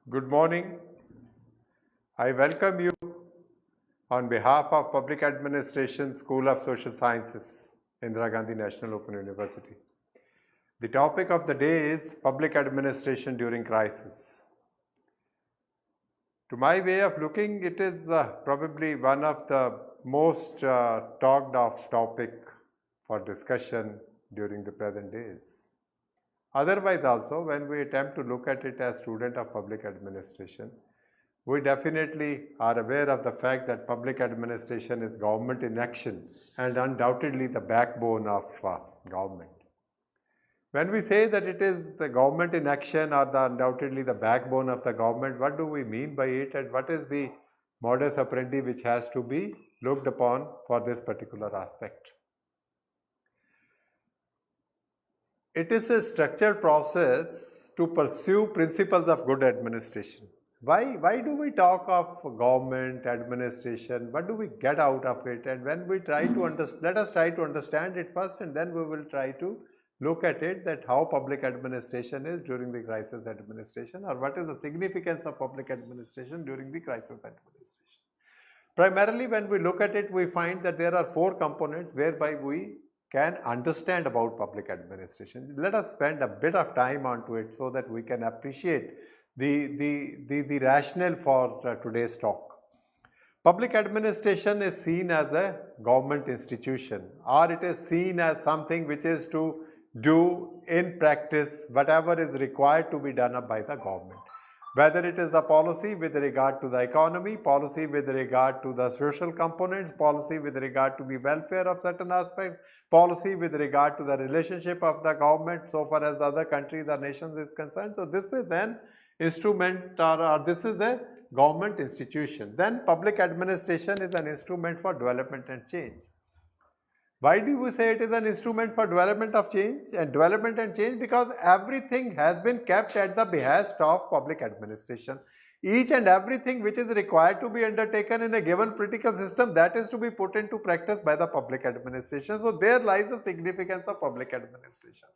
Good morning. I welcome you on behalf of Public Administration School of Social Sciences, Indira Gandhi National Open University. The topic of the day is public administration during crisis. To my way of looking, it is probably one of the most talked of topic for discussion during the present days. Otherwise also, when we attempt to look at it as student of public administration, we definitely are aware of the fact that public administration is government in action and undoubtedly the backbone of government. When we say that it is the government in action or undoubtedly the backbone of the government, what do we mean by it, and what is the modus operandi which has to be looked upon for this particular aspect? It is a structured process to pursue principles of good administration. Why do we talk of government, administration? What do we get out of it? And when we try to understand, let us try to understand it first, and then we will try to look at it, that how public administration is during the crisis administration, or what is the significance of public administration during the crisis administration. Primarily, when we look at it, we find that there are four components whereby we can understand about public administration. Let us spend a bit of time onto it so that we can appreciate the rationale for today's talk. Public administration is seen as a government institution, or it is seen as something which is to do in practice whatever is required to be done up by the government. Whether it is the policy with regard to the economy, policy with regard to the social components, policy with regard to the welfare of certain aspects, policy with regard to the relationship of the government so far as the other countries or nations is concerned. So this is an instrument, or this is a government institution. Then public administration is an instrument for development and change. Why do we say it is an instrument for development of change and development and change? Because everything has been kept at the behest of public administration. Each and everything which is required to be undertaken in a given political system, that is to be put into practice by the public administration. So there lies the significance of public administration.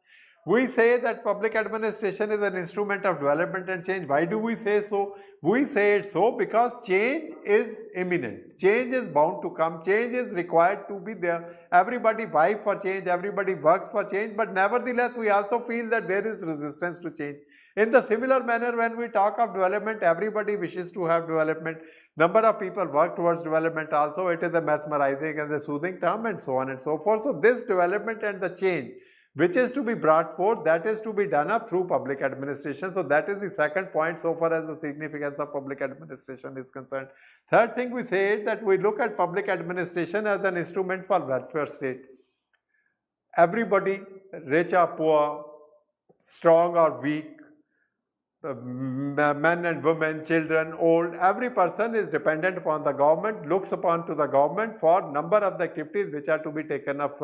We say that public administration is an instrument of development and change. Why do we say so? We say it so because change is imminent. Change is bound to come. Change is required to be there. Everybody vies for change. Everybody works for change. But nevertheless, we also feel that there is resistance to change. In the similar manner, when we talk of development, everybody wishes to have development. Number of people work towards development also. It is a mesmerizing and a soothing term, and so on and so forth. So this development and the change which is to be brought forth, that is to be done up through public administration. So that is the second point so far as the significance of public administration is concerned. Third thing we say is that we look at public administration as an instrument for welfare state. Everybody, rich or poor, strong or weak, men and women, children, old, every person is dependent upon the government, looks upon to the government for number of the activities which are to be taken up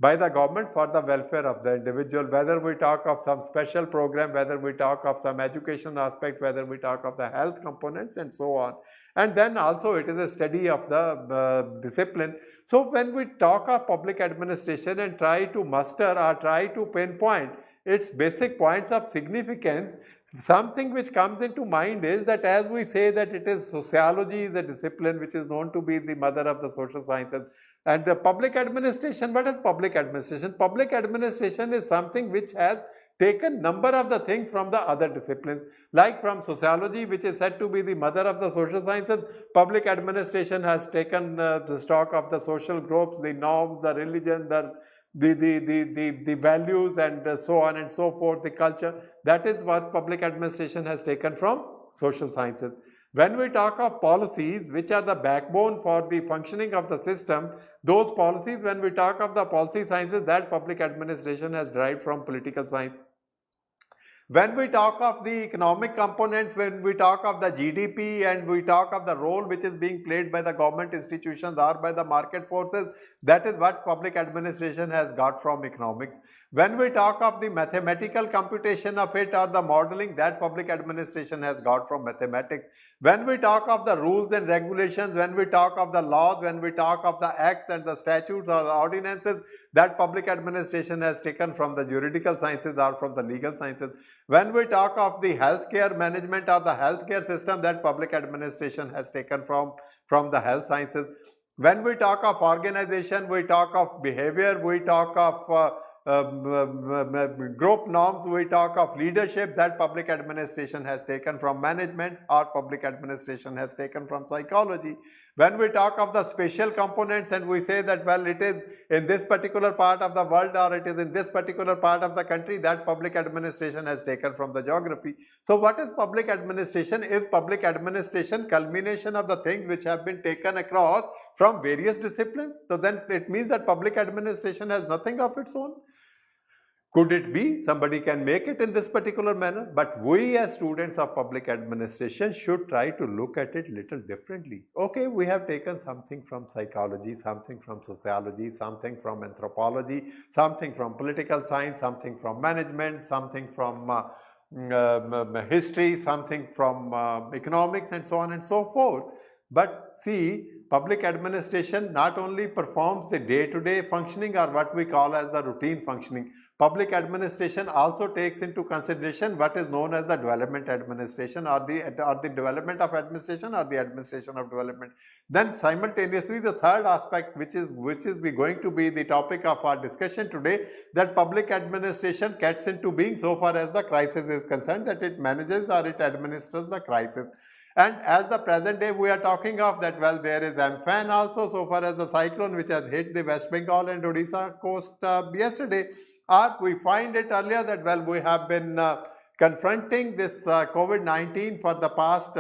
by the government for the welfare of the individual, whether we talk of some special program, whether we talk of some education aspect, whether we talk of the health components and so on. And then also it is a study of the discipline. So when we talk of public administration and try to muster or try to pinpoint its basic points of significance, something which comes into mind is that as we say that it is sociology is a discipline which is known to be the mother of the social sciences, and the public administration, what is public administration? Public administration is something which has taken number of the things from the other disciplines, like from sociology, which is said to be the mother of the social sciences. Public administration has taken the stock of the social groups, the norms, the religion, the values, and so on and so forth, the culture. That is what public administration has taken from social sciences. When we talk of policies, which are the backbone for the functioning of the system, those policies, when we talk of the policy sciences, that public administration has derived from political science. When we talk of the economic components, when we talk of the GDP and we talk of the role which is being played by the government institutions or by the market forces, that is what public administration has got from economics. When we talk of the mathematical computation of it or the modeling, that public administration has got from mathematics. When we talk of the rules and regulations, when we talk of the laws, when we talk of the acts and the statutes or the ordinances, that public administration has taken from the juridical sciences or from the legal sciences. When we talk of the healthcare management or the healthcare system, that public administration has taken from the health sciences. When we talk of organization, we talk of behavior, we talk of group norms, we talk of leadership, that public administration has taken from management, or public administration has taken from psychology. When we talk of the spatial components and we say that, well, it is in this particular part of the world or it is in this particular part of the country, that public administration has taken from the geography. So what is public administration? Is public administration culmination of the things which have been taken across from various disciplines? So then it means that public administration has nothing of its own. Could it be somebody can make it in this particular manner? But we as students of public administration should try to look at it little differently. Okay, we have taken something from psychology, something from sociology, something from anthropology, something from political science, something from management, something from history, something from economics, and so on and so forth. But see, public administration not only performs the day-to-day functioning or what we call as the routine functioning. Public administration also takes into consideration what is known as the development administration, or the development of administration, or the administration of development. Then simultaneously the third aspect, which is going to be the topic of our discussion today, that public administration gets into being so far as the crisis is concerned, that it manages or it administers the crisis. And as the present day we are talking of that, well, there is Amphan also, so far as the cyclone which has hit the West Bengal and Odisha coast yesterday, or we find it earlier that, well, we have been confronting this COVID-19 for the past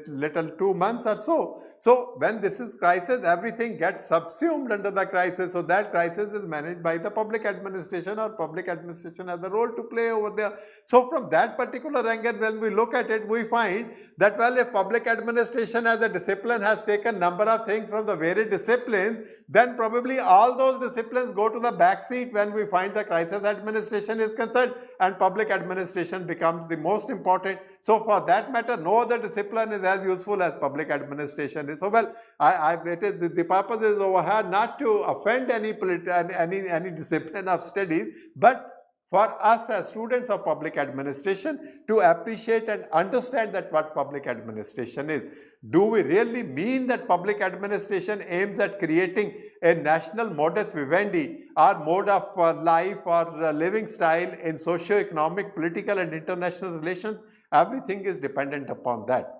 little 2 months or so. So when this is crisis, everything gets subsumed under the crisis. So that crisis is managed by the public administration, or public administration has a role to play over there. So from that particular angle, when we look at it, we find that, well, if public administration as a discipline has taken number of things from the various disciplines, then probably all those disciplines go to the back seat when we find the crisis administration is concerned, and public administration becomes the most important. So for that matter, no other discipline is as useful as public administration is. So, well, the purpose is over here not to offend any discipline of studies, but for us as students of public administration to appreciate and understand that what public administration is. Do we really mean that public administration aims at creating a national modus vivendi, or mode of life or living style in socio-economic, political and international relations? Everything is dependent upon that.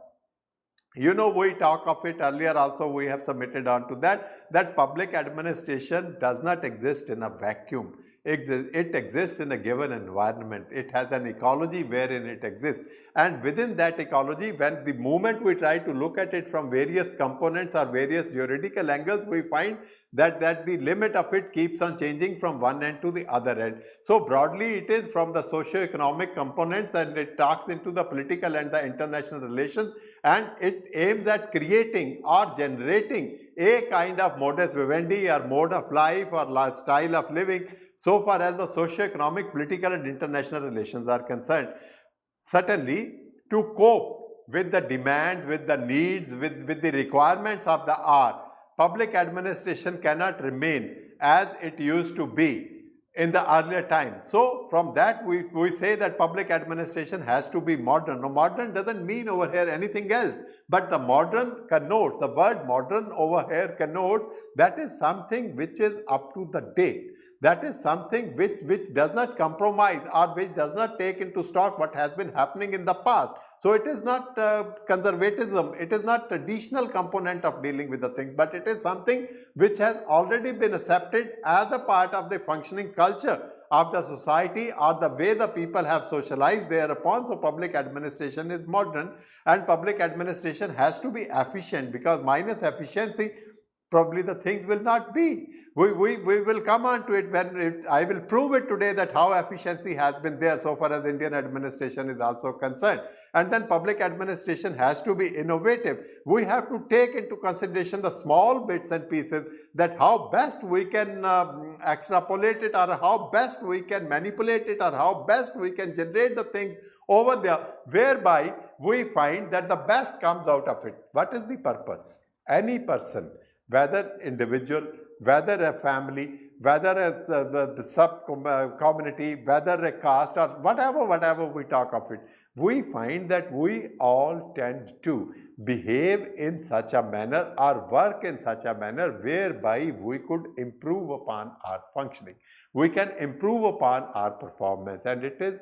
You know, we talk of it earlier also, we have submitted on to that public administration does not exist in a vacuum. It exists in a given environment. It has an ecology wherein it exists, and within that ecology, when the moment we try to look at it from various components or various juridical angles, we find that the limit of it keeps on changing from one end to the other end. So broadly it is from the socio-economic components, and it talks into the political and the international relations, and it aims at creating or generating a kind of modus vivendi or mode of life or style of living, so far as the socio-economic, political and international relations are concerned. Certainly, to cope with the demands, with the needs, with the requirements of the hour, public administration cannot remain as it used to be in the earlier time. So from that we say that public administration has to be modern. Now, modern doesn't mean over here anything else, but the modern connotes, the word modern over here connotes that is something which is up to the date. That is something which does not compromise or which does not take into stock what has been happening in the past. So it is not conservatism, it is not traditional component of dealing with the thing, but it is something which has already been accepted as a part of the functioning culture of the society or the way the people have socialized thereupon. So public administration is modern, and public administration has to be efficient, because minus efficiency probably the things will not be. We will come on to it when I will prove it today that how efficiency has been there so far as Indian administration is also concerned. And then public administration has to be innovative. We have to take into consideration the small bits and pieces, that how best we can extrapolate it, or how best we can manipulate it, or how best we can generate the thing over there, whereby we find that the best comes out of it. What is the purpose? Any person, whether individual, whether a family, whether it's the sub-community, whether a caste or whatever we talk of it, we find that we all tend to behave in such a manner or work in such a manner whereby we could improve upon our functioning. We can improve upon our performance, and it is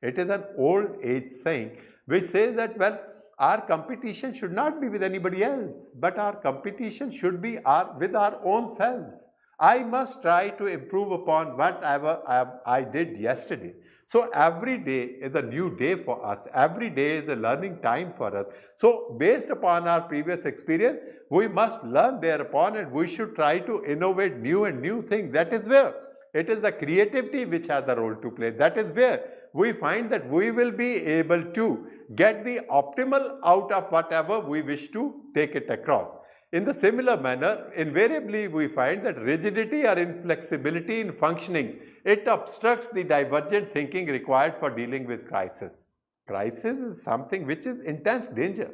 an old age saying which says that, well, our competition should not be with anybody else, but our competition should be with our own selves. I must try to improve upon whatever I did yesterday. So every day is a new day for us. Every day is a learning time for us. So based upon our previous experience, we must learn thereupon, and we should try to innovate new and new things. That is where it is the creativity which has a role to play. That is where we find that we will be able to get the optimal out of whatever we wish to take it across. In the similar manner, invariably we find that rigidity or inflexibility in functioning, it obstructs the divergent thinking required for dealing with crisis. Crisis is something which is intense danger.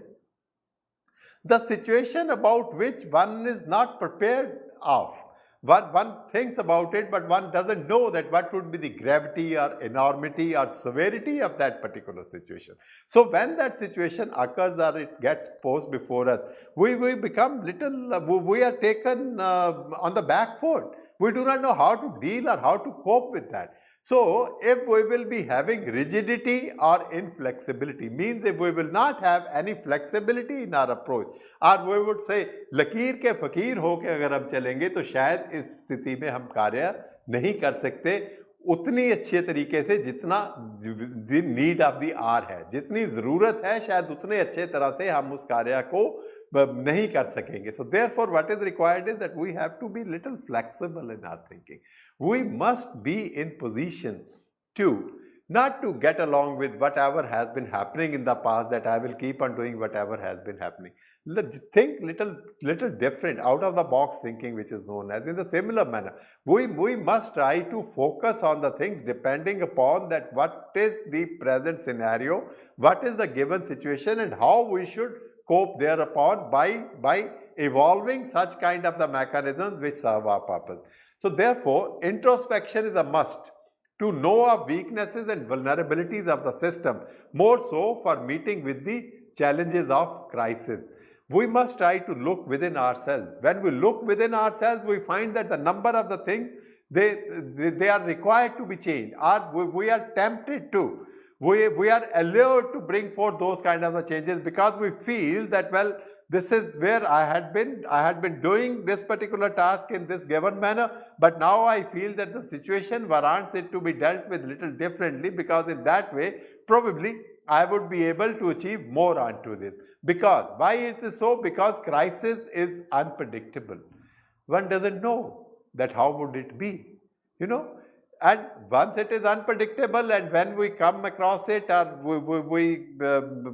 The situation about which one is not prepared of. One thinks about it, but one doesn't know that what would be the gravity or enormity or severity of that particular situation. So when that situation occurs or it gets posed before us, we become we are taken on the back foot. We do not know how to deal or how to cope with that. So if we will be having rigidity or inflexibility, means if we will not have any flexibility in our approach, or we would say लकीर के फकीर होके अगर हम चलेंगे तो शायद इस स्थिति में हम कार्य नहीं कर सकते उतनी अच्छे तरीके से जितना the need of the hour है, जितनी ज़रूरत है शायद उतने अच्छे तरह से हम उस कार्य को नहीं कर सकेंगे. So therefore what is required is that we have to be little flexible in our thinking. We must be in position to not to get along with whatever has been happening in the past, that I will keep on doing whatever has been happening. Think little different, out of the box thinking, which is known as. In the similar manner, we must try to focus on the things depending upon that what is the present scenario, what is the given situation, and how we should cope thereupon by evolving such kind of the mechanisms which serve our purpose. So therefore, introspection is a must to know of weaknesses and vulnerabilities of the system, more so for meeting with the challenges of crisis. We must try to look within ourselves. When we look within ourselves, we find that the number of the things, they are required to be changed, or we are tempted to. We are allured to bring forth those kind of changes because we feel that, well, this is where I had been doing this particular task in this given manner, but now I feel that the situation warrants it to be dealt with little differently, because in that way probably I would be able to achieve more onto this. Because why it is so? Because crisis is unpredictable. One doesn't know that how would it be, and once it is unpredictable, and when we come across it or we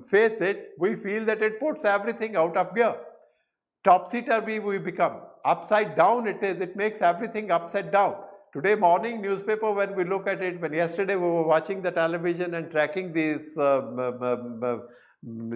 face it, we feel that it puts everything out of gear. Topsy-turvy we become. Upside down it makes everything upside down. Today morning newspaper, when we look at it, when yesterday we were watching the television and tracking this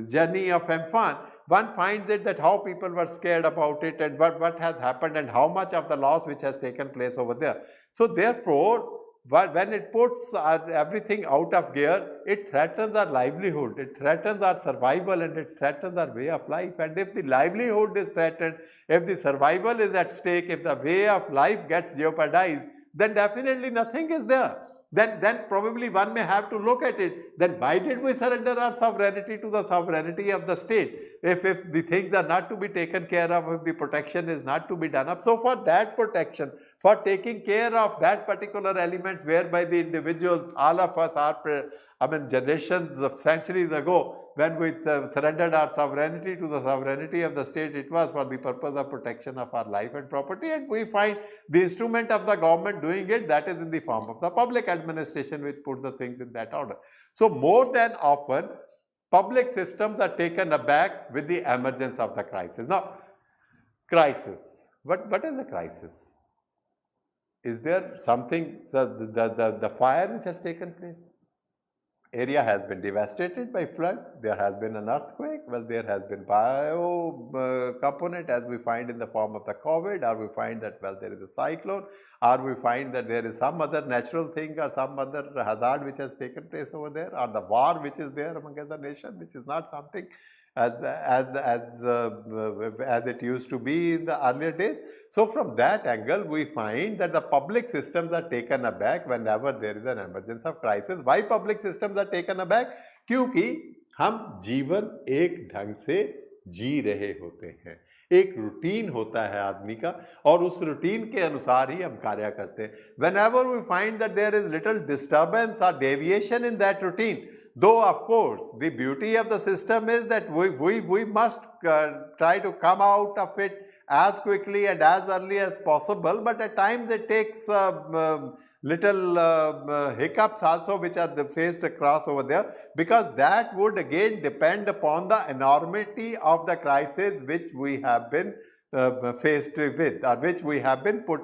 journey of Amphan, one finds it that how people were scared about it and what has happened and how much of the loss which has taken place over there. So therefore, when it puts everything out of gear, it threatens our livelihood, it threatens our survival, and it threatens our way of life. And if the livelihood is threatened, if the survival is at stake, if the way of life gets jeopardized, then definitely nothing is there. Then probably one may have to look at it. Then why did we surrender our sovereignty to the sovereignty of the state? If the things are not to be taken care of, if the protection is not to be done up. So for that protection, for taking care of that particular elements whereby the individuals, all of us are, generations of centuries ago, when we surrendered our sovereignty to the sovereignty of the state, it was for the purpose of protection of our life and property, and we find the instrument of the government doing it, that is in the form of the public administration, which puts the things in that order. So more than often, public systems are taken aback with the emergence of the crisis. Now, crisis. What is the crisis? Is there something, the fire which has taken place? Area has been devastated by flood, there has been an earthquake, pandemic? Well, there has been bio component, as we find in the form of the COVID, or we find that, well, there is a cyclone, or we find that there is some other natural thing or some other hazard which has taken place over there, or the war which is there among other nations, which is not something as it used to be in the earlier days. So from that angle, we find that the public systems are taken aback whenever there is an emergence of crisis. Why public systems are taken aback? क्योंकि हम जीवन एक ढंग से जी रहे होते हैं, एक रूटीन होता है आदमी का, और उस रूटीन के अनुसार ही हम कार्य करते हैं. Whenever we find that there is little disturbance or deviation in that routine, though of course the beauty of the system is that we must try to come out of it as quickly and as early as possible, but at times it takes little hiccups also which are faced across over there, because that would again depend upon the enormity of the crisis which we have been faced with, or which we have been put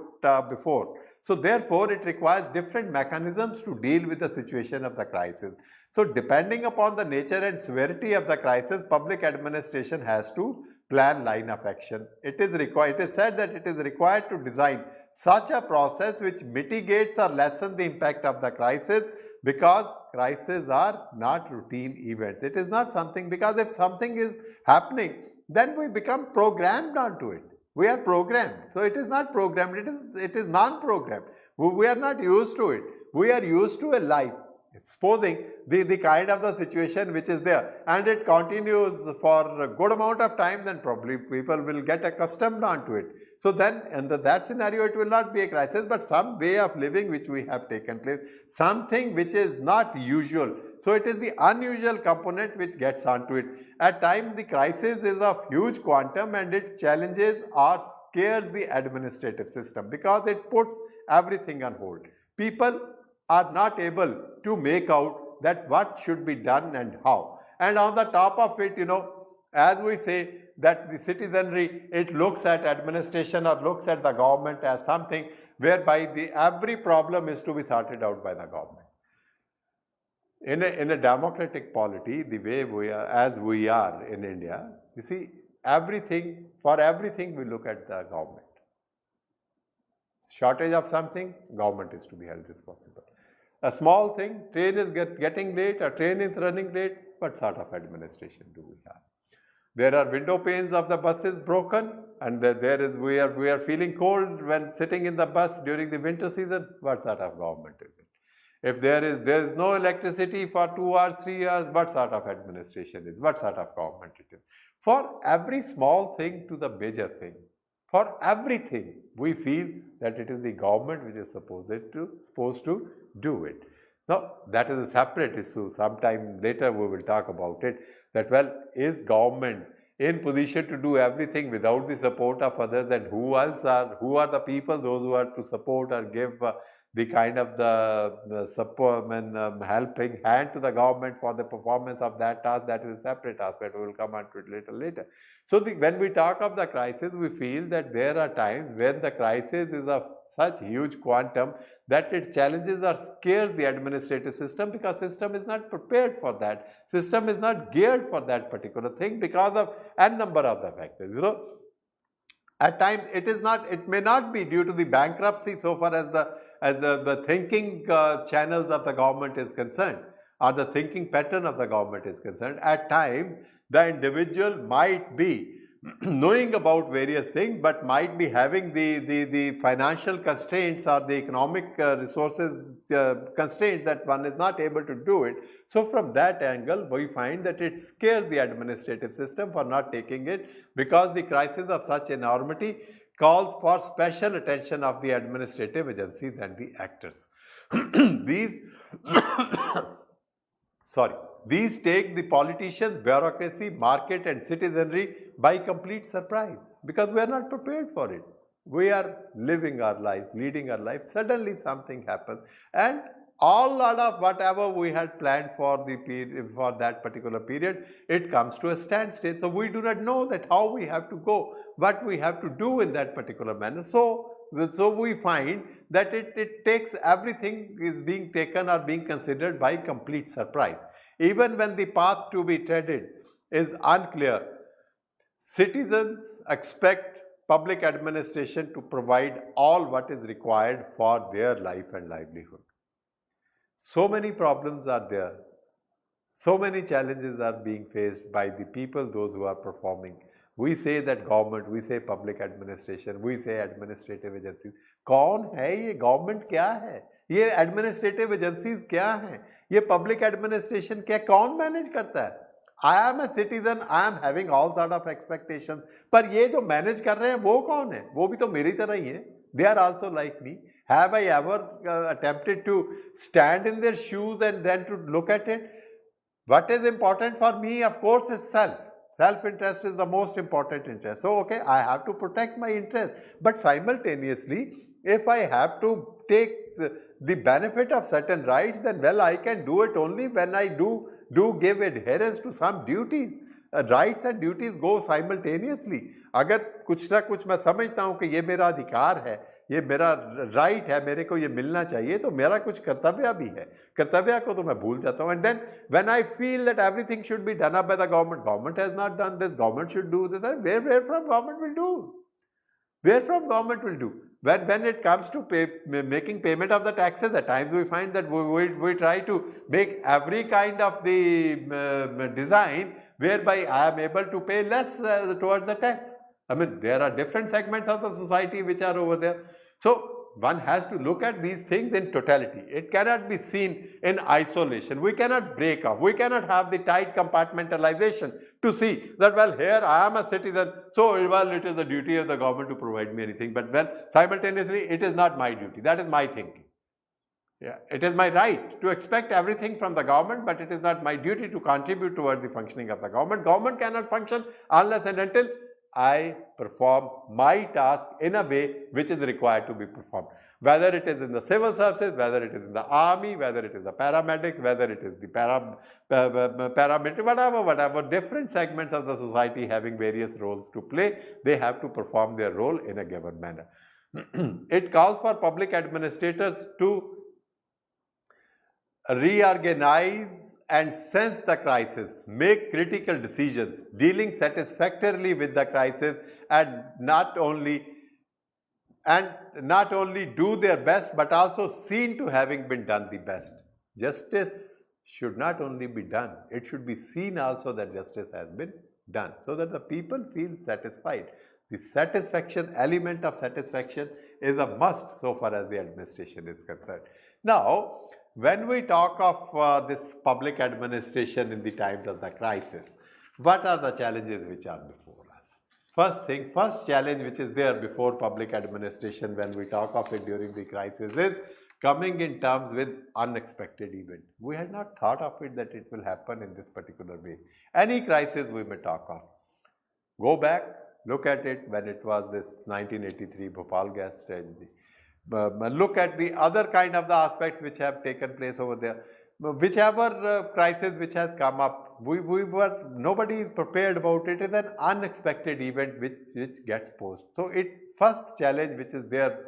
before. So therefore, it requires different mechanisms to deal with the situation of the crisis. So depending upon the nature and severity of the crisis, public administration has to plan line of action. It is said that it is required to design such a process which mitigates or lessens the impact of the crisis, because crises are not routine events. It is not something, because if something is happening, then we become programmed onto it. We are programmed. So it is not programmed, it is non-programmed. We are not used to it. We are used to a life. Supposing the kind of the situation which is there, and it continues for a good amount of time, then probably people will get accustomed onto it. So then under that scenario, it will not be a crisis, but some way of living which we have taken place, something which is not usual. So it is the unusual component which gets onto it. At times the crisis is of huge quantum, and it challenges or scares the administrative system, because it puts everything on hold. People are not able to make out that what should be done and how. And on the top of it, as we say that the citizenry, it looks at administration or looks at the government as something whereby every problem is to be sorted out by the government. In a democratic polity, the way we are, as we are in India, you see, for everything we look at the government. Shortage of something, government is to be held responsible. A small thing, train is getting late, a train is running late, what sort of administration do we have? There are window panes of the buses broken, and we are feeling cold when sitting in the bus during the winter season. What sort of government is it? If there is no electricity for 2 hours, 3 hours, what sort of administration is? What sort of government it is? For every small thing to the major thing, for everything, we feel that it is the government which is supposed to do it. Now, that is a separate issue. Sometime later we will talk about it, that, well, is government in position to do everything without the support of others, and who are the people, those who are to support or give the kind of the support and helping hand to the government for the performance of that task? That is a separate aspect. We will come on to it later. So when we talk of the crisis, we feel that there are times when the crisis is of such huge quantum that it challenges or scares the administrative system, because system is not prepared for that. System is not geared for that particular thing because of n number of the factors. At times it may not be due to the bankruptcy so far as the thinking channels of the government is concerned, or the thinking pattern of the government is concerned. At times the individual might be knowing about various things, but might be having the financial constraints or the economic resources constraints that one is not able to do it. So from that angle, we find that it scares the administrative system for not taking it, because the crisis of such enormity calls for special attention of the administrative agencies and the actors. These take the politicians, bureaucracy, market and citizenry by complete surprise, because we are not prepared for it. We are living our life, leading our life, suddenly something happens, and all lot of whatever we had planned for that particular period, it comes to a standstill. So we do not know that how we have to go, what we have to do in that particular manner. So we find that it takes, everything is being taken or being considered by complete surprise. Even when the path to be treaded is unclear. Citizens expect public administration to provide all what is required for their life and livelihood. So many problems are there. So many challenges are being faced by the people, those who are performing. We say that government, we say public administration, we say administrative agencies. कौन है ये government क्या है? ये administrative agencies क्या हैं? ये public administration क्या कौन manage करता है? I am a citizen, I am having all sort of expectations. पर ये जो manage कर रहे हैं वो कौन है? वो भी तो मेरी तरह ही है. They are also like me. Have I ever attempted to stand in their shoes and then to look at it? What is important for me, of course, is self. Self-interest is the most important interest. So, okay, I have to protect my interest. But simultaneously, if I have to take the benefit of certain rights, then well, I can do it only when I do give adherence to some duties. Rights and duties go simultaneously. अगर कुछ ना कुछ मैं समझता हूँ कि ये मेरा अधिकार है, ये मेरा राइट है, मेरे को ये मिलना चाहिए, तो मेरा कुछ कर्तव्य भी है. कर्तव्य को तो मैं भूल जाता हूँ. And then when I feel that everything should be done up by the government has not done this, government should do this, where from government will do? Where from government will do? When it comes to making payment of the taxes, at times we find that we try to make every kind of the design whereby I am able to pay less towards the tax. I mean, there are different segments of the society which are over there. So, one has to look at these things in totality. It cannot be seen in isolation. We cannot break off. We cannot have the tight compartmentalization to see that, well, here I am a citizen, so, well, it is the duty of the government to provide me anything. But, well, simultaneously, it is not my duty. That is my thinking. Yeah, it is my right to expect everything from the government, but it is not my duty to contribute towards the functioning of the government. Government cannot function unless and until I perform my task in a way which is required to be performed. Whether it is in the civil services, whether it is in the army, whether it is the paramedics, whether it is the paramilitary, whatever, different segments of the society having various roles to play, they have to perform their role in a given manner. It calls for public administrators to reorganize and sense the crisis, make critical decisions, dealing satisfactorily with the crisis, and not only do their best, but also seen to having been done the best. Justice should not only be done, it should be seen also that justice has been done, so that the people feel satisfied. The satisfaction, element of satisfaction is a must so far as the administration is concerned. Now, when we talk of this public administration in the times of the crisis, what are the challenges which are before us? First challenge which is there before public administration when we talk of it during the crisis is coming in terms with unexpected event. We had not thought of it that it will happen in this particular way. Any crisis we may talk of. Go back, look at it when it was this 1983 Bhopal gas tragedy. Look at the other kind of the aspects which have taken place over there. Whichever crisis which has come up, nobody is prepared about it. It is an unexpected event which gets posed. So, first challenge which is there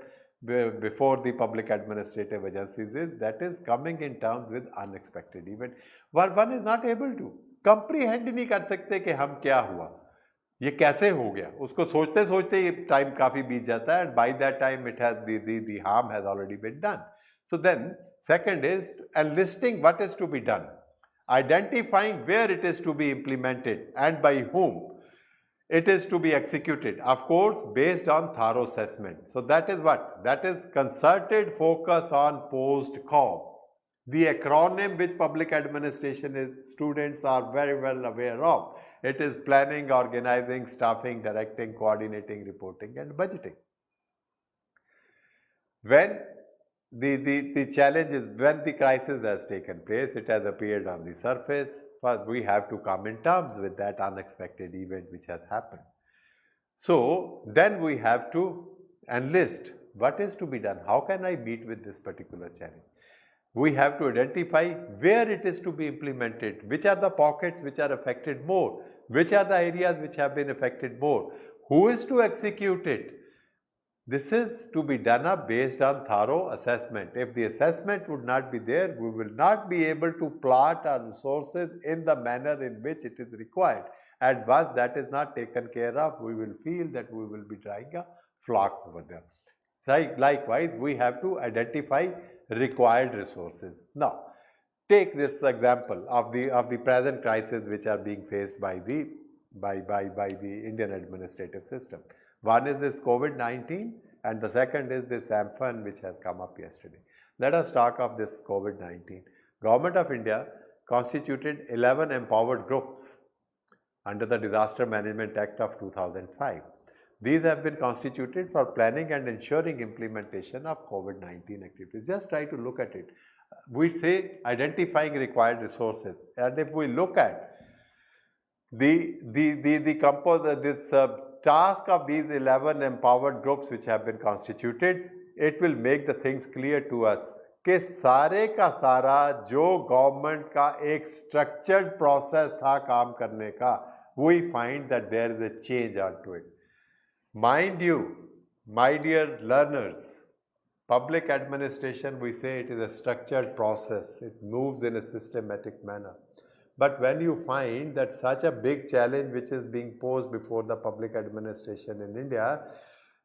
before the public administrative agencies is coming in terms with unexpected event. One is not able to comprehend नहीं कर सकते कि हम क्या हुआ, ये कैसे हो गया, उसको सोचते सोचते ये टाइम काफ़ी बीत जाता है, and by that time it has the harm has already been done. So then second is enlisting what is to be done, identifying where it is to be implemented and by whom it is to be executed, of course based on thorough assessment. So that is what? That is concerted focus on post-com. The acronym which public administration students are very well aware of. It is planning, organizing, staffing, directing, coordinating, reporting and budgeting. When the challenge is when the crisis has taken place, it has appeared on the surface, first we have to come in terms with that unexpected event which has happened. So then we have to enlist what is to be done, how can I meet with this particular challenge. We have to identify where it is to be implemented, which are the pockets which are affected more, which are the areas which have been affected more, who is to execute it, This is to be done up based on thorough assessment. If the assessment would not be there, we will not be able to plot our resources in the manner in which it is required. And once that is not taken care of, we will feel that we will be drawing a flock over there. Likewise, we have to identify required resources. Now, take this example of the present crisis which are being faced by the Indian administrative system. One is this COVID-19 and the second is this Amphan which has come up yesterday. Let us talk of this COVID-19. Government of India constituted 11 empowered groups under the Disaster Management Act of 2005. These have been constituted for planning and ensuring implementation of COVID-19 activities. Just try to look at it. We say identifying required resources, and if we look at this task of these 11 empowered groups which have been constituted, it will make the things clear to us कि सारे का सारा जो government का एक structured process था काम करने का, we find that there is a change onto it. Mind you, my dear learners, public administration, we say it is a structured process. It moves in a systematic manner. But when you find that such a big challenge which is being posed before the public administration in India,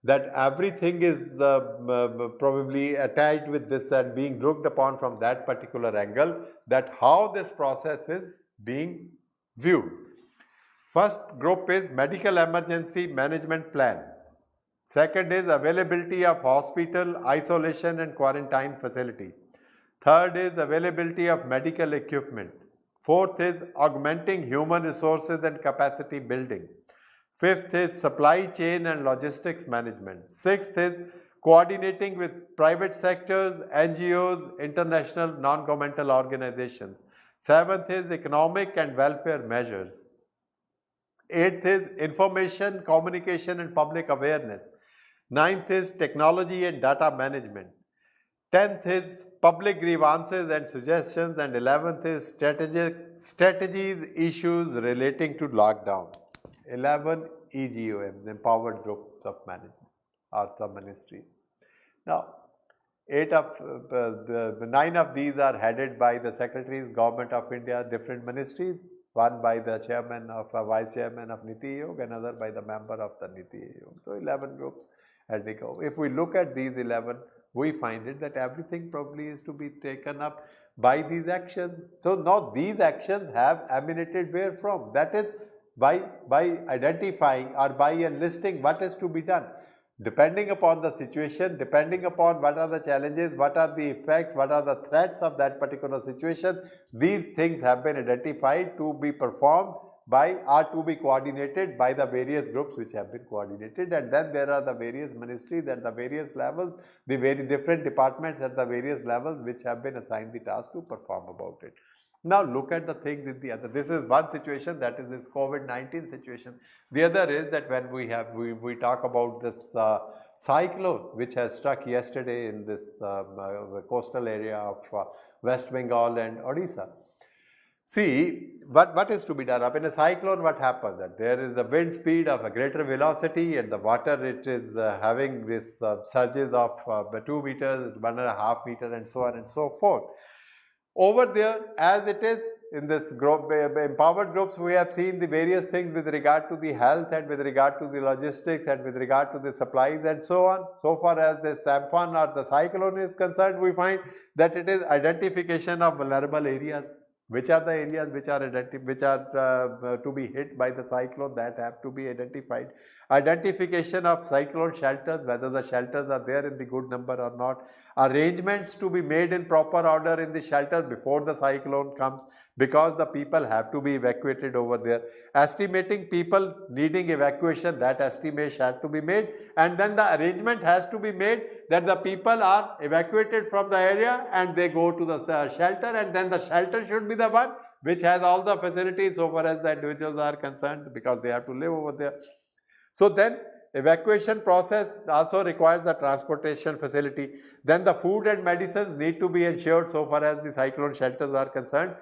that everything is probably attached with this and being looked upon from that particular angle, that how this process is being viewed. First group is medical emergency management plan. Second is availability of hospital, isolation and quarantine facility. Third is availability of medical equipment. Fourth is augmenting human resources and capacity building. Fifth is supply chain and logistics management. Sixth is coordinating with private sectors, NGOs, international non-governmental organizations. Seventh is economic and welfare measures. Eighth is information, communication and public awareness. Ninth is technology and data management. 10th is public grievances and suggestions, and 11th is strategies, issues relating to lockdown. 11 EGOMs, empowered groups of management or sub-ministries. Now, 9 of these are headed by the secretaries, Government of India, different ministries, one by the chairman of vice chairman of Niti Aayog, another by the member of the Niti Aayog. So 11 groups heading over. If we look at these 11, we find it that everything probably is to be taken up by these actions. So now these actions have emanated where from? That is by identifying or by enlisting what is to be done. Depending upon the situation, depending upon what are the challenges, what are the effects, what are the threats of that particular situation, these things have been identified to be performed by or to be coordinated by the various groups which have been coordinated, and then there are the various ministries at the various levels, the very different departments at the various levels which have been assigned the task to perform about it. Now look at the things in the other. This is one situation, that is this COVID-19 situation. The other is that when we talk about this cyclone which has struck yesterday in this coastal area of West Bengal and Odisha. See, what is to be done? Up in a cyclone, what happens? That there is a wind speed of a greater velocity, and the water, it is having this surges of 2 meters, 1.5 meters, and so on and so forth. Over there, as it is in this group, empowered groups, we have seen the various things with regard to the health and with regard to the logistics and with regard to the supplies and so on. So far as the Amphan or the cyclone is concerned, we find that it is identification of vulnerable areas. Which are the areas which are to be hit by the cyclone, that have to be identified. Identification of cyclone shelters, whether the shelters are there in the good number or not. Arrangements to be made in proper order in the shelters before the cyclone comes, because the people have to be evacuated over there. Estimating people needing evacuation, that estimation has to be made, and then the arrangement has to be made that the people are evacuated from the area and they go to the shelter, and then the shelter should be the one which has all the facilities so far as the individuals are concerned, because they have to live over there. So then evacuation process also requires the transportation facility. Then the food and medicines need to be ensured so far as the cyclone shelters are concerned.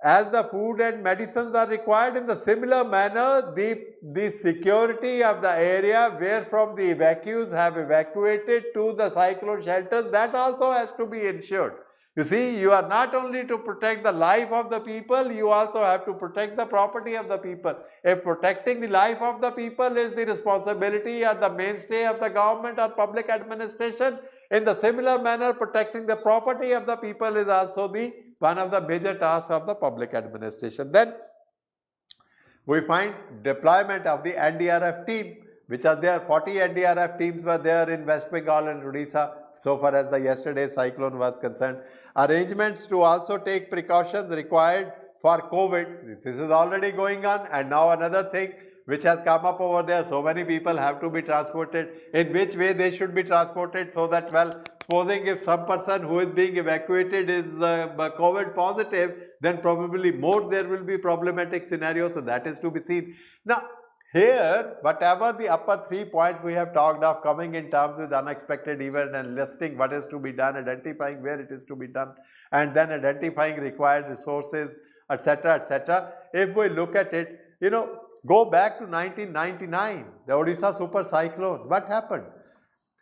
As the food and medicines are required, in the similar manner, the security of the area where from the evacuees have evacuated to the cyclone shelters, that also has to be ensured. You see, you are not only to protect the life of the people, you also have to protect the property of the people. If protecting the life of the people is the responsibility or the mainstay of the government or public administration, in the similar manner, protecting the property of the people is also one of the major tasks of the public administration. Then we find deployment of the NDRF team, which are there. 40 NDRF teams were there in West Bengal and Odisha, so far as the yesterday's cyclone was concerned. Arrangements to also take precautions required for COVID. This is already going on, and now another thing which has come up over there. So many people have to be transported. In which way they should be transported, so that, well, supposing if some person who is being evacuated is COVID positive, then probably more there will be problematic scenarios. So that is to be seen. Now, here, whatever the upper 3 points we have talked of, coming in terms with unexpected event and listing what is to be done, identifying where it is to be done, and then identifying required resources, etc., etc. If we look at it, go back to 1999, the Odisha super cyclone. What happened?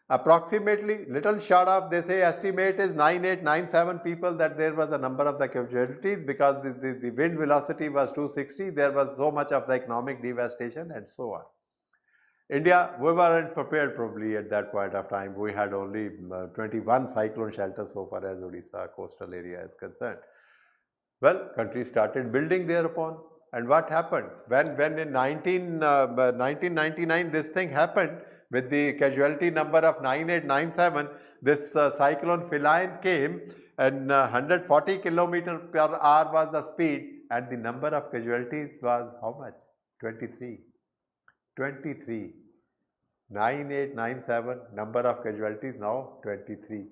Approximately, little short of, they say, estimate is 9897 people that there was a number of the casualties, because the wind velocity was 260, there was so much of the economic devastation and so on. India, we weren't prepared probably at that point of time. We had only 21 cyclone shelters so far as Odisha coastal area is concerned. Well, country started building thereupon. And what happened? When in 1999 this thing happened, with the casualty number of 9897, this cyclone Feline came, and 140 km per hour was the speed, and the number of casualties was how much? 23. 9897, number of casualties now 23.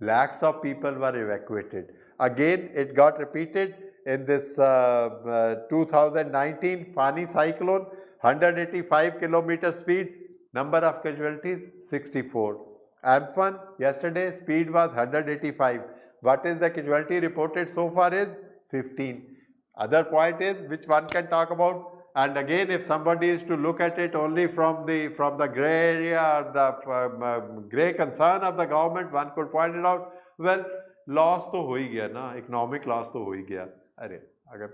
Lakhs of people were evacuated. Again, it got repeated in this 2019 Fani cyclone, 185 km speed, number of casualties 64. Amphan, yesterday speed was 185. What is the casualty reported so far is 15. Other point is, which one can talk about, and again, if somebody is to look at it only from the grey area or the grey concern of the government, one could point it out, well, loss तो हो ही गया ना, economic loss तो हो ही गया. अरे अगर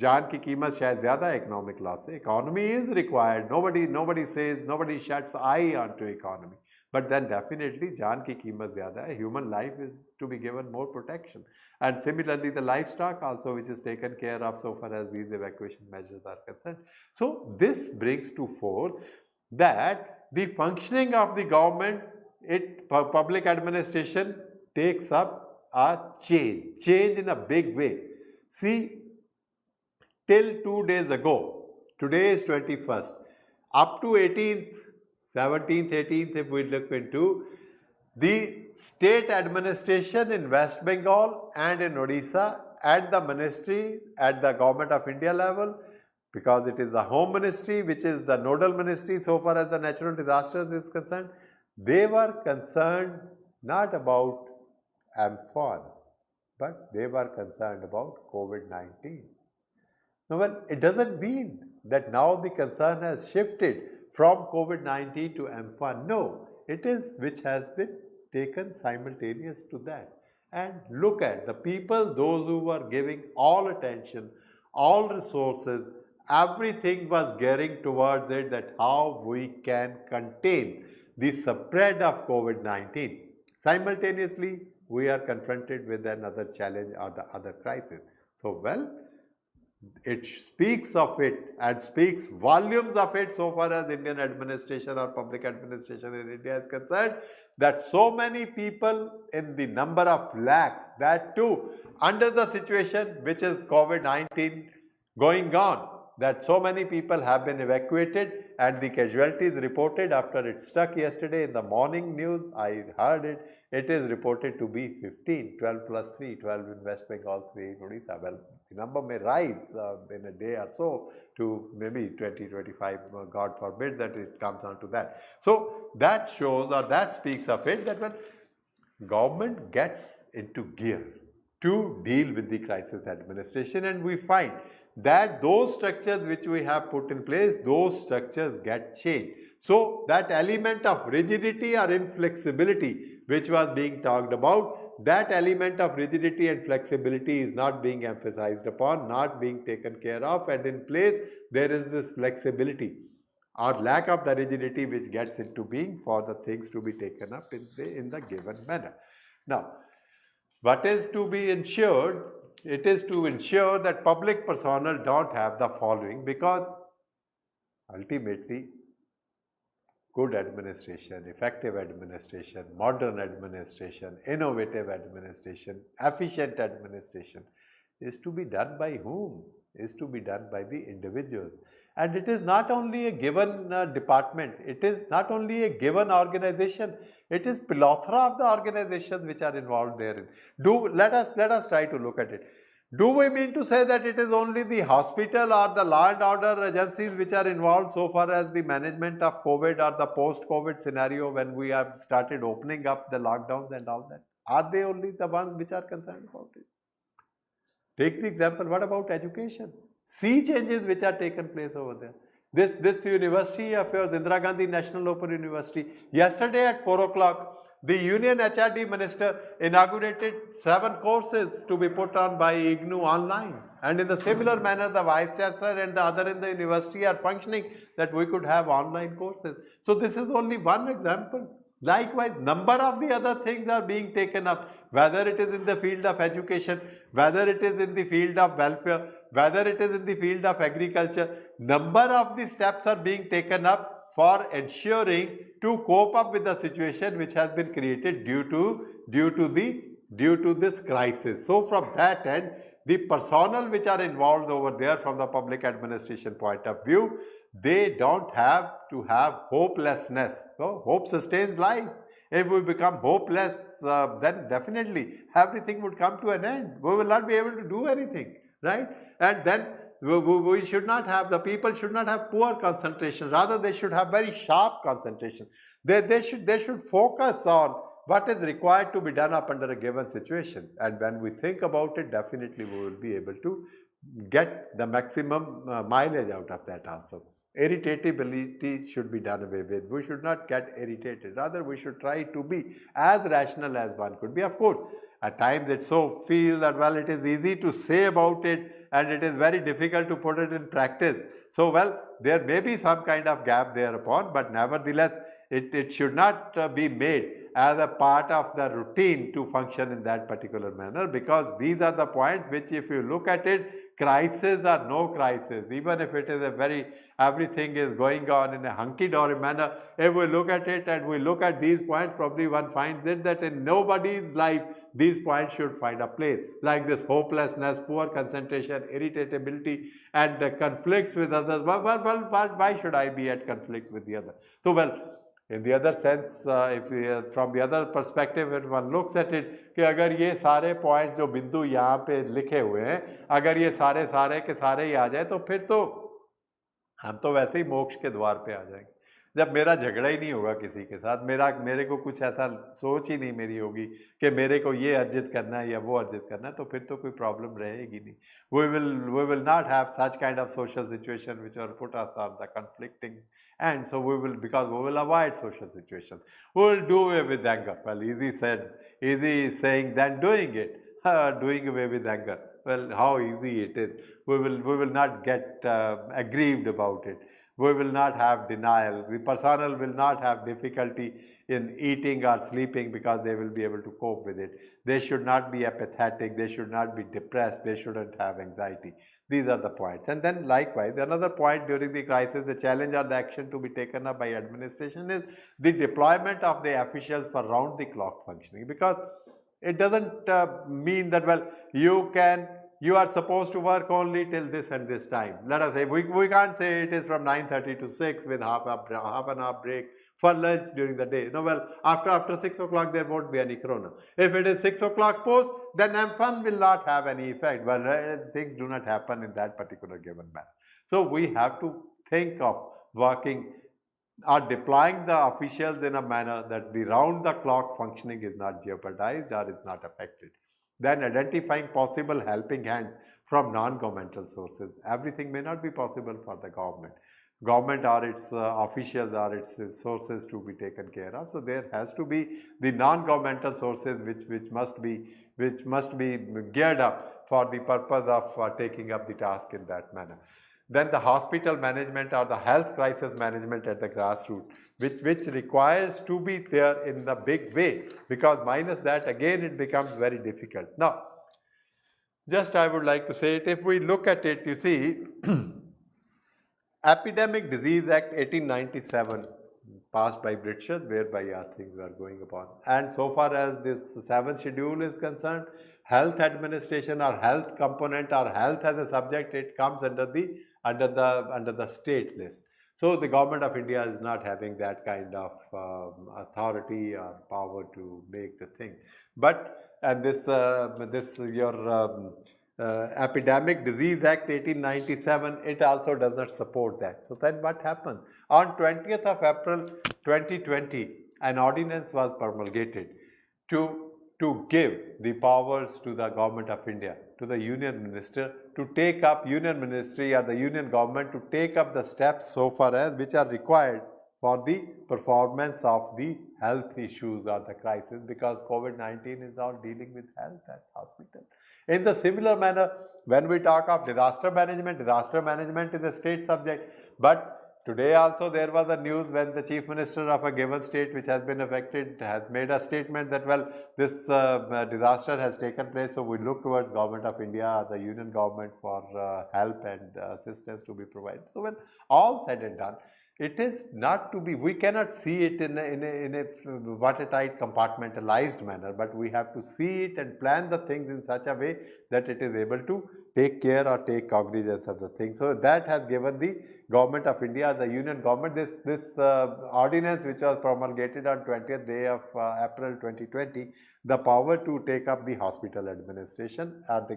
जान की कीमत शायद ज़्यादा economic loss है. Economy is required. Nobody says, nobody shuts eye onto economy. But then definitely जान की कीमत ज़्यादा है. Human life is to be given more protection. And similarly, the livestock also, which is taken care of so far as these evacuation measures are concerned. So this brings to forth that the functioning of the government, public administration takes up a change in a big way. See, till 2 days ago, today is 21st, up to 18th, 17th, 18th, if we look into, the state administration in West Bengal and in Odisha, at the ministry, at the Government of India level, because it is the Home Ministry which is the nodal ministry so far as the natural disasters is concerned, they were concerned not about Amphan, but they were concerned about COVID-19. Now, well, it doesn't mean that now the concern has shifted from COVID-19 to Amphan. No, it is which has been taken simultaneous to that. And look at the people, those who were giving all attention, all resources, everything was gearing towards it, that how we can contain the spread of COVID-19. Simultaneously, we are confronted with another challenge or the other crisis. So, well, it speaks of it and speaks volumes of it so far as Indian administration or public administration in India is concerned, that so many people in the number of lakhs, that too under the situation which is COVID-19 going on, that so many people have been evacuated, and the casualties reported after it struck yesterday in the morning news, I heard it, it is reported to be 15, 12 plus 3, 12 in West Bengal, 3 in Odisha. Well, the number may rise in a day or so to maybe 20, 25, God forbid that it comes on to that. So that shows, or that speaks of it, that when government gets into gear, to deal with the crisis administration, and we find that those structures which we have put in place, those structures get changed. So that element of rigidity or inflexibility which was being talked about, that element of rigidity and flexibility is not being emphasized upon, not being taken care of, and in place there is this flexibility or lack of the rigidity which gets into being for the things to be taken up in the given manner. Now, what is to be ensured? It is to ensure that public personnel don't have the following, because ultimately good administration, effective administration, modern administration, innovative administration, efficient administration is to be done by whom? Is to be done by the individuals. And it is not only a given department, it is not only a given organization, it is plethora of the organizations which are involved therein. Let us try to look at it. Do we mean to say that it is only the hospital or the law and order agencies which are involved so far as the management of COVID or the post-COVID scenario when we have started opening up the lockdowns and all that? Are they only the ones which are concerned about it? Take the example, what about education? See changes which are taken place over there. This university of yours, Indira Gandhi National Open University, yesterday at 4 o'clock, the Union HRD Minister inaugurated 7 courses to be put on by IGNOU online. And in the similar manner, the Vice Chancellor and the other in the university are functioning that we could have online courses. So this is only one example. Likewise, number of the other things are being taken up, whether it is in the field of education, whether it is in the field of welfare, whether it is in the field of agriculture. Number of the steps are being taken up for ensuring to cope up with the situation which has been created due to this crisis. So from that end, the personnel which are involved over there from the public administration point of view, they don't have to have hopelessness. So hope sustains life. If we become hopeless, then definitely everything would come to an end. We will not be able to do anything, right? And then we should not have, the people should not have poor concentration. Rather, they should have very sharp concentration. They should focus on what is required to be done up under a given situation. And when we think about it, definitely we will be able to get the maximum mileage out of that also. Irritability should be done away with. We should not get irritated. Rather, we should try to be as rational as one could be. Of course, at times it so feels that, well, it is easy to say about it and it is very difficult to put it in practice. So, well, there may be some kind of gap thereupon, but nevertheless, it should not be made as a part of the routine to function in that particular manner, because these are the points which, if you look at it, crisis or no crisis, even if it is everything is going on in a hunky-dory manner, if we look at it and we look at these points, probably one finds it that in nobody's life these points should find a place, like this hopelessness, poor concentration, irritability, and conflicts with others. Why should I be at conflict with the other? So, well, in the other sense, from the other perspective, when one looks at it, कि अगर ये सारे point जो बिंदु यहाँ पे लिखे हुए हैं, अगर ये सारे के सारे ही आ जाए, तो फिर तो हम तो वैसे ही मोक्ष के द्वार पे आ जाएंगे. जब मेरा झगड़ा ही नहीं होगा किसी के साथ, मेरे को कुछ ऐसा सोच ही नहीं मेरी होगी कि मेरे को ये अर्जित करना है या वो अर्जित करना है, तो फिर तो कोई प्रॉब्लम रहेगी नहीं. We will not have such kind of social situation which are put us on the conflicting, and so because we will avoid social situations. We will do away with anger. Well, easy saying than doing it. Doing away with anger. Well, how easy it is. We will not get aggrieved about it. We will not have denial. The personnel will not have difficulty in eating or sleeping because they will be able to cope with it. They should not be apathetic. They should not be depressed. They shouldn't have anxiety. These are the points. And then likewise, another point during the crisis, the challenge or the action to be taken up by administration is the deployment of the officials for round-the-clock functioning, because it doesn't mean that, well, you are supposed to work only till this and this time. Let us say, we can't say it is from 9:30 to 6 with half an hour break for lunch during the day. No, well, after 6 o'clock, there won't be any corona. If it is 6 o'clock post, then fun will not have any effect. Well, things do not happen in that particular given manner. So we have to think of working or deploying the officials in a manner that the round-the-clock functioning is not jeopardized or is not affected. Then identifying possible helping hands from non-governmental sources. Everything may not be possible for the government. Government or its officials or its sources to be taken care of. So there has to be the non-governmental sources which must be geared up for the purpose of taking up the task in that manner. Then the hospital management or the health crisis management at the grassroots, which requires to be there in the big way, because minus that again it becomes very difficult. Now, just I would like to say it, if we look at it, you see, Epidemic Disease Act 1897 passed by Britishers, whereby our things were going upon. And so far as this 7th schedule is concerned, health administration or health component or health as a subject, it comes under the state list. So the government of India is not having that kind of authority or power to make the thing. But and Epidemic Disease Act 1897, it also does not support that. So then what happened? On 20th of April 2020, an ordinance was promulgated to give the powers to the government of India, to the union minister, to take up union ministry or the union government to take up the steps so far as which are required for the performance of the health issues or the crisis, because COVID-19 is all dealing with health at hospital. In the similar manner, when we talk of disaster management is a state subject, but today also there was a news when the chief minister of a given state which has been affected has made a statement that, well, this disaster has taken place, so we look towards government of India, the union government for help and assistance to be provided. So when all said and done, it is not to be, we cannot see it in a watertight compartmentalized manner, but we have to see it and plan the things in such a way that it is able to take care or take cognizance of the thing. So that has given the government of India, the union government, this ordinance which was promulgated on 20th day of April 2020, the power to take up the hospital administration or the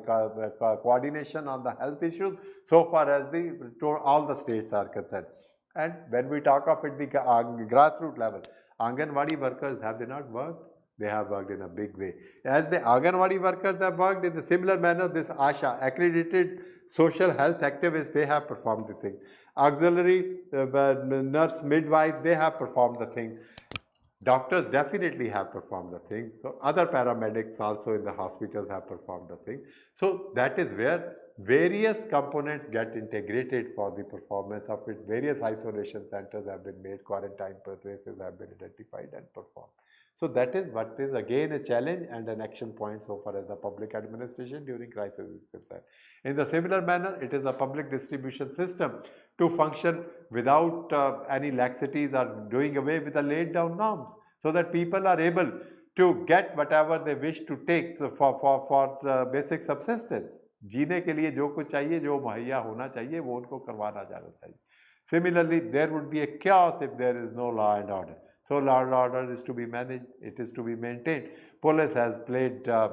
coordination on the health issues so far as all the states are concerned. And when we talk of it, the grassroots level, Anganwadi workers, have they not worked? They have worked in a big way. As the Anganwadi workers have worked in a similar manner, this ASHA, accredited social health activists, they have performed the thing. Auxiliary nurse midwives, they have performed the thing. Doctors definitely have performed the thing. So other paramedics also in the hospitals have performed the thing. So that is where various components get integrated for the performance of it. Various isolation centers have been made, quarantine places have been identified and performed. So that is what is again a challenge and an action point so far as the public administration during crisis is concerned. In the similar manner, it is a public distribution system to function without any laxities or doing away with the laid down norms, so that people are able to get whatever they wish to take for basic subsistence. जीने के लिए जो कुछ चाहिए, जो मुहैया होना चाहिए, वो उनको करवाना जाना चाहिए. Similarly, there would be a chaos if there is no law and order. So law and order is to be managed, it is to be maintained. Police has played a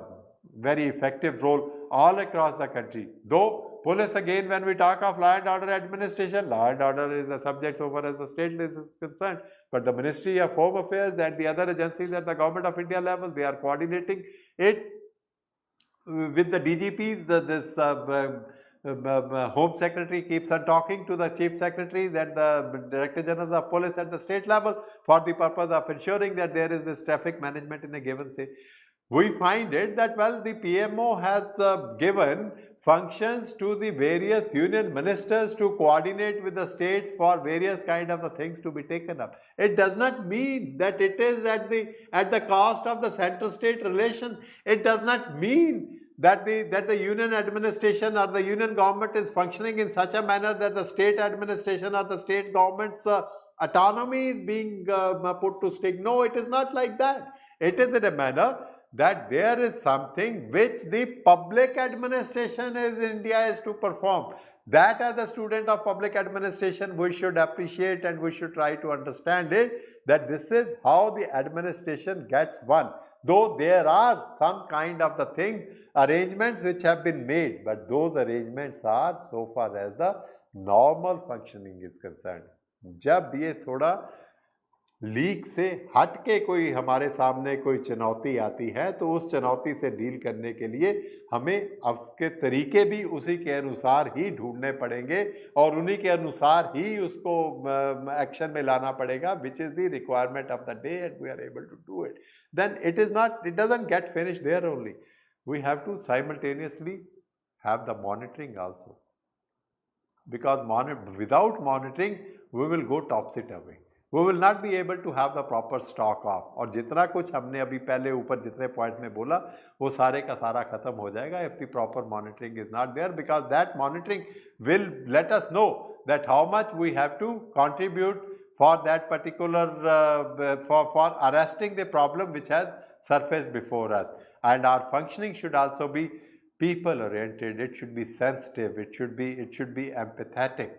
very effective role all across the country. Though police, again, when we talk of law and order administration, law and order is a subject so far as the state list is concerned. But the Ministry of Home Affairs and the other agencies at the Government of India level, they are coordinating it with the DGPs. Home Secretary keeps on talking to the Chief Secretaries and the Director General of Police at the state level for the purpose of ensuring that there is this traffic management in a given state. We find it that, well, the PMO has given functions to the various union ministers to coordinate with the states for various kind of things to be taken up. It does not mean that it is at the cost of the center-state relation. It does not mean that the union administration or the union government is functioning in such a manner that the state administration or the state government's autonomy is being put to stake. No, it is not like that. It is in a manner that there is something which the public administration in India is to perform. That as a student of public administration, we should appreciate and we should try to understand it, that this is how the administration gets won. Though there are some kind of the thing, arrangements which have been made, but those arrangements are so far as the normal functioning is concerned. जब ये थोड़ा leak से हट के कोई हमारे सामने कोई चुनौती आती है तो उस चुनौती से डील करने के लिए हमें उसके तरीके भी उसी के अनुसार ही ढूंढने पड़ेंगे और उन्हीं के अनुसार ही उसको एक्शन में लाना पड़ेगा, which is the requirement of the day and we are able to do it. Then it doesn't get finished there only. We have to simultaneously have the monitoring also, because without monitoring we will go topsy-turvy. We will not be able to have the proper stock of, और जितना कुछ हमने अभी पहले ऊपर जितने point में बोला वो सारे का सारा खत्म हो जाएगा if the proper monitoring is not there, because that monitoring will let us know that how much we have to contribute for that particular for arresting the problem which has surfaced before us. And our functioning should also be people oriented, it should be sensitive, it should be empathetic.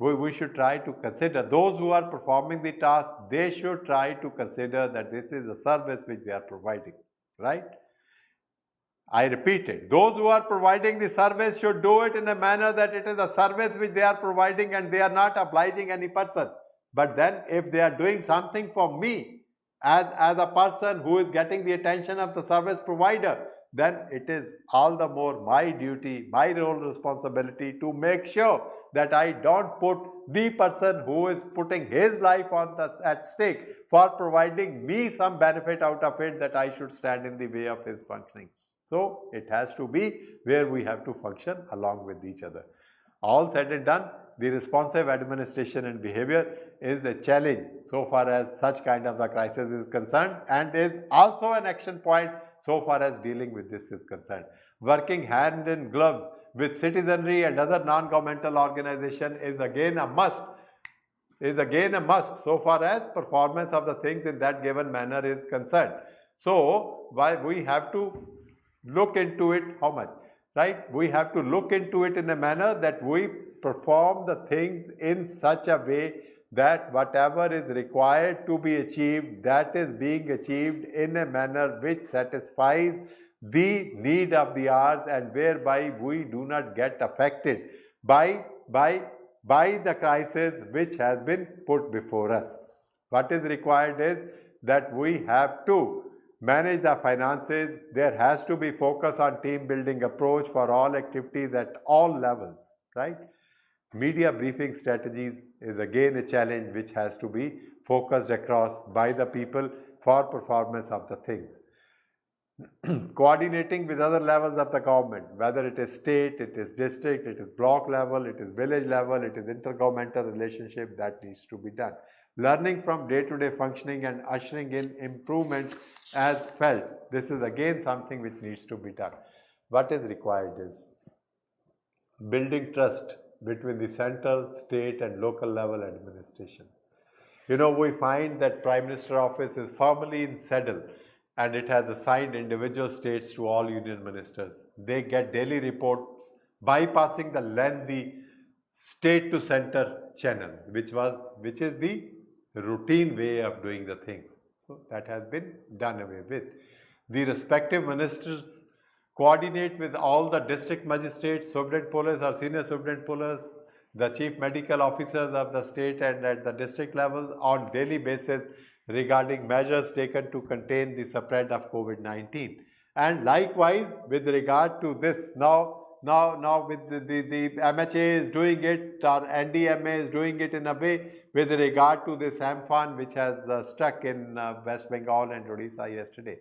We should try to consider those who are performing the task, they should try to consider that this is a service which they are providing, right? I repeat it, those who are providing the service should do it in a manner that it is a service which they are providing and they are not obliging any person. But then if they are doing something for me as a person who is getting the attention of the service provider, then it is all the more my duty, my role responsibility to make sure that I don't put the person who is putting his life at stake for providing me some benefit out of it, that I should stand in the way of his functioning. So it has to be where we have to function along with each other. All said and done, the responsive administration and behavior is a challenge so far as such kind of the crisis is concerned, and is also an action point so far as dealing with this is concerned. Working hand in gloves with citizenry and other non-governmental organization is again a must. So far as performance of the things in that given manner is concerned. So while we have to look into it, how much, right? We have to look into it in a manner that we perform the things in such a way that whatever is required to be achieved, that is being achieved in a manner which satisfies the need of the hour, and whereby we do not get affected by the crisis which has been put before us. What is required is that we have to manage the finances. There has to be focus on team building approach for all activities at all levels, right? Media briefing strategies is again a challenge which has to be focused across by the people for performance of the things. Coordinating with other levels of the government, whether it is state, it is district, it is block level, it is village level, it is intergovernmental relationship, that needs to be done. Learning from day-to-day functioning and ushering in improvements as felt. This is again something which needs to be done. What is required is building trust between the central, state and local level administration. You know, we find that Prime Minister office is firmly in saddle and it has assigned individual states to all union ministers. They get daily reports bypassing the lengthy state to center channels, which is the routine way of doing the things. So that has been done away with. The respective ministers coordinate with all the district magistrates, superintendent police or senior superintendent police, the chief medical officers of the state and at the district level on daily basis regarding measures taken to contain the spread of COVID-19. And likewise, with regard to this, now with the MHA is doing it, or NDMA is doing it in a way with regard to this Amphan which has struck in West Bengal and Odisha yesterday.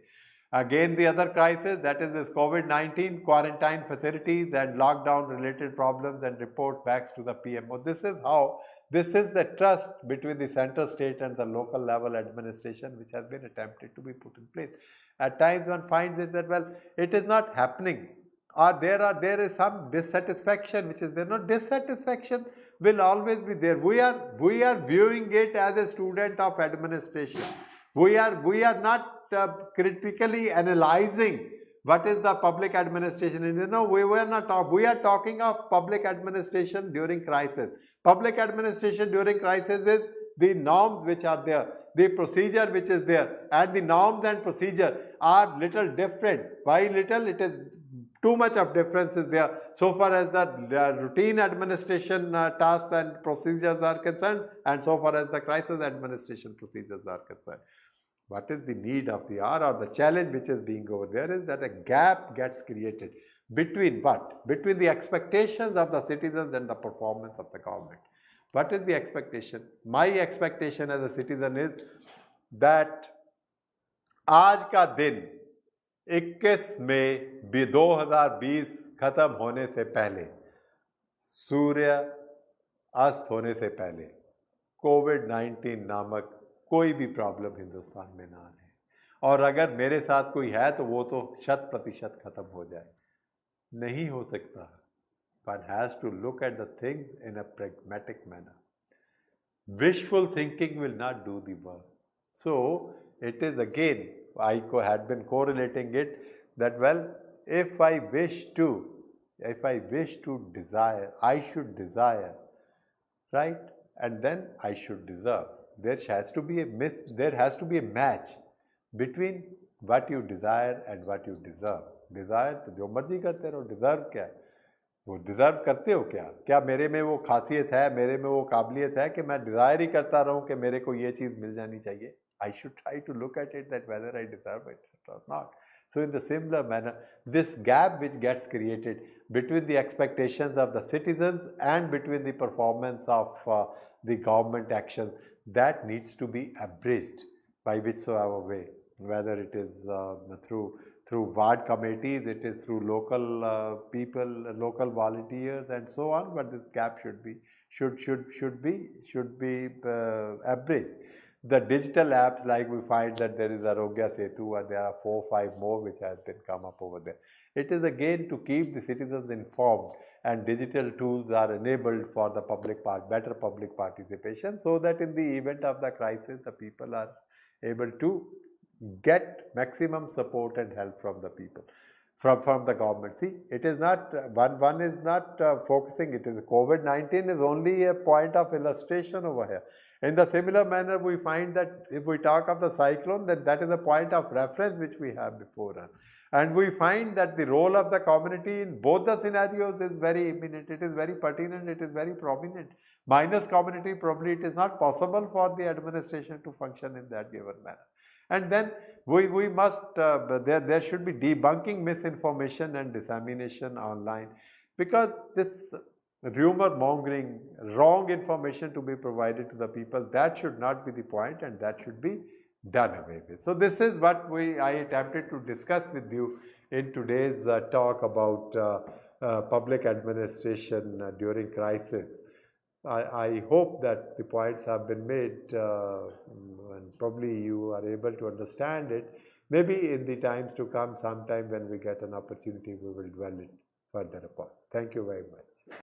Again, the other crisis, that is this COVID-19, quarantine facilities and lockdown related problems and report backs to the PMO. This is the trust between the center, state and the local level administration which has been attempted to be put in place. At times one finds it that, well, it is not happening, or there is some dissatisfaction which is there. No, dissatisfaction will always be there. We are viewing it as a student of administration. We are not critically analyzing what is the public administration. And you know, we are talking of public administration during crisis. Public administration during crisis is the norms which are there, the procedure which is there, and the norms and procedure are little different. Why little? It is Too much of difference is there so far as the routine administration tasks and procedures are concerned, and so far as the crisis administration procedures are concerned. What is the need of the hour, or the challenge which is being over there is that a gap gets created between what? Between the expectations of the citizens and the performance of the government. What is the expectation? My expectation as a citizen is that आज का दिन 21 मई 2020 खत्म होने से पहले, सूर्य अस्त होने से पहले कोविड-19 नामक कोई भी प्रॉब्लम हिंदुस्तान में ना आए, और अगर मेरे साथ कोई है तो वो तो 100% खत्म हो जाए. नहीं हो सकता. One has to look at the things in a pragmatic manner. Wishful thinking will not do the work. So it is again, I had been correlating it that, well, if I wish to desire, I should desire, right? And then I should deserve. There has to be a match between what you desire and what you deserve. Desire तो जो मर्जी करते रहो, deserve क्या है? वो deserve करते हो क्या? क्या मेरे में वो खासियत है, मेरे में वो काबिलियत है कि मैं डिज़ायर ही करता रहूं कि मेरे को ये चीज़ मिल जानी चाहिए? I should try to look at it that whether I deserve it or not. So in the similar manner, this gap which gets created between the expectations of the citizens and between the performance of the government action, that needs to be abridged by whichsoever way, whether it is through ward committees, it is through local people, local volunteers, and so on. But this gap should be abridged. The digital apps, like we find that there is Arogya Setu, and there are 4 or 5 more which has been come up over there. It is again to keep the citizens informed, and digital tools are enabled for the better public participation, so that in the event of the crisis, the people are able to get maximum support and help from the people, from the government. See, it is not, one is not focusing, it is COVID-19 is only a point of illustration over here. In the similar manner, we find that if we talk of the cyclone, then that is a point of reference which we have before us. And we find that the role of the community in both the scenarios is very imminent, it is very pertinent, it is very prominent. Minus community, probably it is not possible for the administration to function in that given manner. And then we must, there should be debunking misinformation and dissemination online, because this rumor mongering, wrong information to be provided to the people, that should not be the point, and that should be done away with. So this is what I attempted to discuss with you in today's talk about public administration during crisis. I hope that the points have been made and probably you are able to understand it. Maybe in the times to come, sometime when we get an opportunity, we will dwell it further upon. Thank you very much.